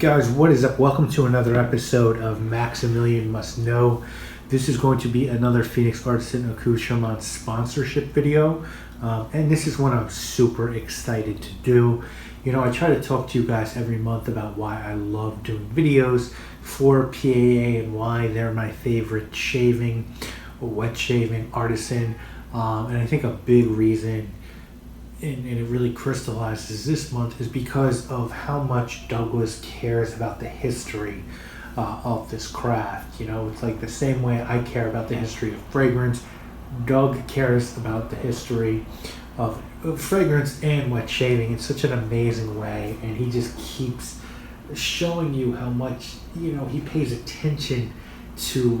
Guys, what is up? Welcome to another episode of Maximilian Must Know. This is going to be another Phoenix Artisan Accoutrement sponsorship video. And this is one I'm super excited to do. You know, I try to talk to you guys every month about why I love doing videos for PAA and why they're my favorite shaving, wet shaving artisan. And I think a big reason, and it really crystallizes this month, is because of how much Douglas cares about the history of this craft. You know, it's like the same way I care about the history of fragrance. Doug cares about the history of fragrance and wet shaving in such an amazing way, and he just keeps showing you how much, you know, he pays attention to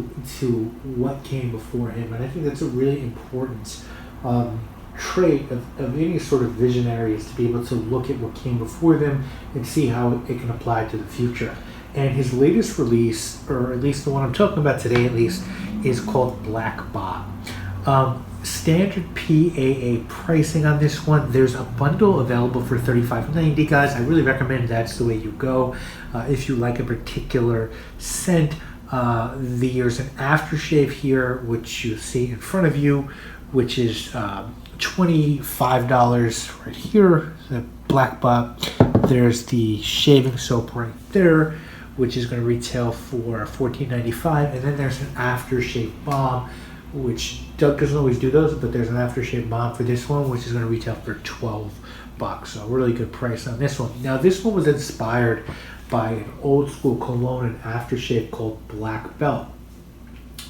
what came before him. And I think that's a really important trait of any sort of visionary, is to be able to look at what came before them and see how it can apply to the future. And his latest release, or at least the one I'm talking about today at least, is called Black Bot. Standard PAA pricing on this one. There's a bundle available for $35.90, guys. I really recommend that's the way you go. If you like a particular scent, there's an aftershave here, which you see in front of you, which is $25 right here, the Black Bot. There's the shaving soap right there, which is going to retail for $14.95, and then there's an aftershave balm, which Doug doesn't always do those, but there's an aftershave balm for this one, which is going to retail for $12. So a really good price on this one. Now, this one was inspired by an old school cologne and aftershave called Black Belt.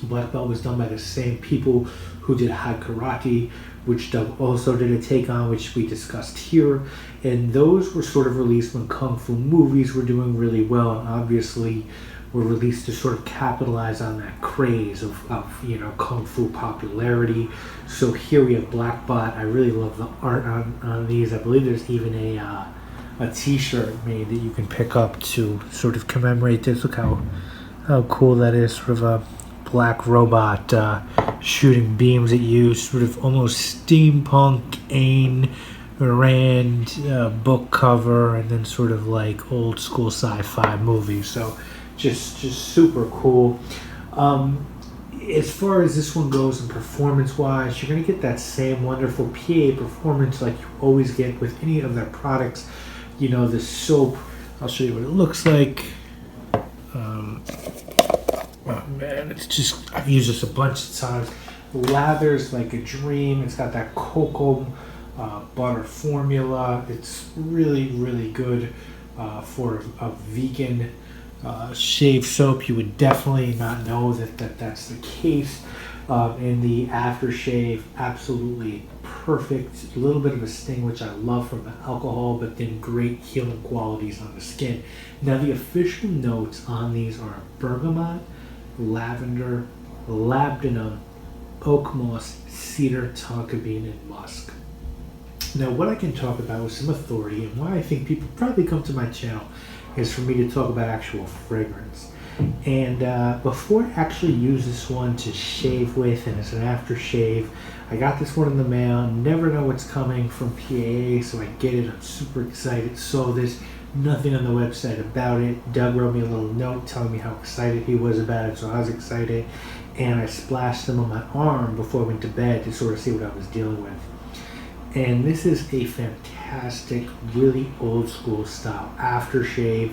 Black Belt was done by the same people who did High Karate, which Doug also did a take on, which we discussed here. And those were sort of released when Kung Fu movies were doing really well, and obviously were released to sort of capitalize on that craze of you know, Kung Fu popularity. So here we have Black Bot. I really love the art on these. I believe there's even a t-shirt made that you can pick up to sort of commemorate this. Look how cool that is, sort of a black robot shooting beams at you, sort of almost steampunk Ayn Rand book cover, and then sort of like old school sci-fi movie. So just super cool. As far as this one goes, and performance wise, you're going to get that same wonderful PA performance like you always get with any of their products. You know, the soap, I'll show you what it looks like. Oh man, it's just, I've used this a bunch of times. Lathers like a dream. It's got that cocoa butter formula. It's really good for a vegan shave soap. You would definitely not know that's the case. And the aftershave, absolutely perfect. A little bit of a sting, which I love from the alcohol, but then great healing qualities on the skin. Now, the official notes on these are bergamot, lavender, labdanum, oak moss, cedar, tonka bean, and musk. Now, what I can talk about with some authority, and why I think people probably come to my channel, is for me to talk about actual fragrance. And before I actually use this one to shave with, and as an aftershave, I got this one in the mail. Never know what's coming from PAA, so I get it. I'm super excited. Saw this, nothing on the website about it. Doug wrote me a little note telling me how excited he was about it, so I was excited. And I splashed them on my arm before I went to bed to sort of see what I was dealing with. And this is a fantastic, really old school style aftershave.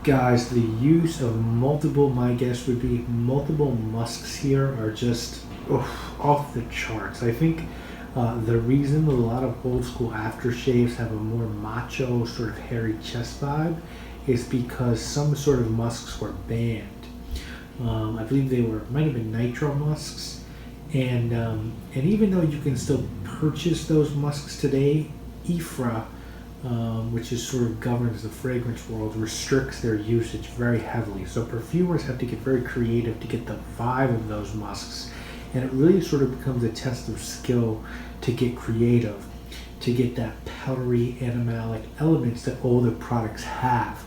Guys, the use of multiple, my guess would be multiple musks here, are just off the charts. I think the reason a lot of old school aftershaves have a more macho, sort of hairy chest vibe is because some sort of musks were banned. I believe they might have been nitro musks. And even though you can still purchase those musks today, IFRA, which is sort of governs the fragrance world, restricts their usage very heavily. So perfumers have to get very creative to get the vibe of those musks. And it really sort of becomes a test of skill to get creative, to get that powdery animalic elements that older products have.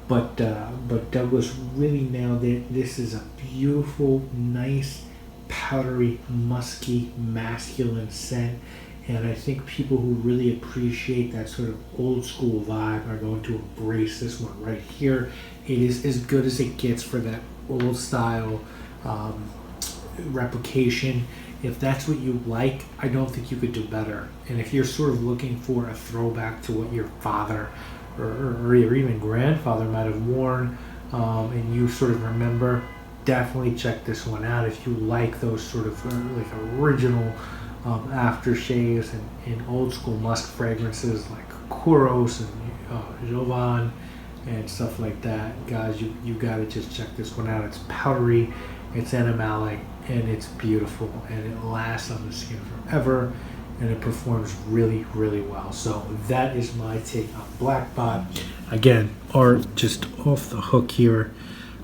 But Douglas really nailed it. This is a beautiful, nice, powdery, musky, masculine scent. And I think people who really appreciate that sort of old school vibe are going to embrace this one right here. It is as good as it gets for that old style replication. If that's what you like, I don't think you could do better. And if you're sort of looking for a throwback to what your father or even grandfather might have worn, and you sort of remember, definitely check this one out. If you like those sort of like original aftershaves and old school musk fragrances like Kouros and Jovan and stuff like that, guys, you gotta just check this one out. It's powdery, it's animalic, and it's beautiful, and it lasts on the skin forever, and it performs really, really well. So that is my take on Blackbot. Again, art just off the hook here.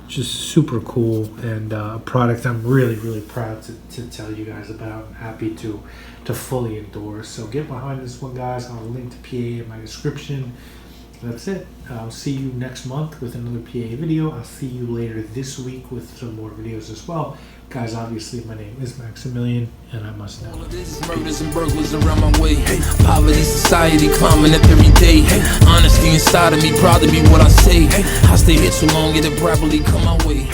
Just super cool, and a product I'm really, really proud to tell you guys about. I'm happy to fully endorse. So get behind this one, guys. I'll link to PAA in my description. That's it. I'll see you next month with another PAA video. I'll see you later this week with some more videos as well. Guys, obviously, my name is Maximilian, and I must know. All of this is murders and burglars around my way. Poverty, society, climbing up every day. Honesty inside of me, proud to be what I say. I stay here too long, it'll probably come my way.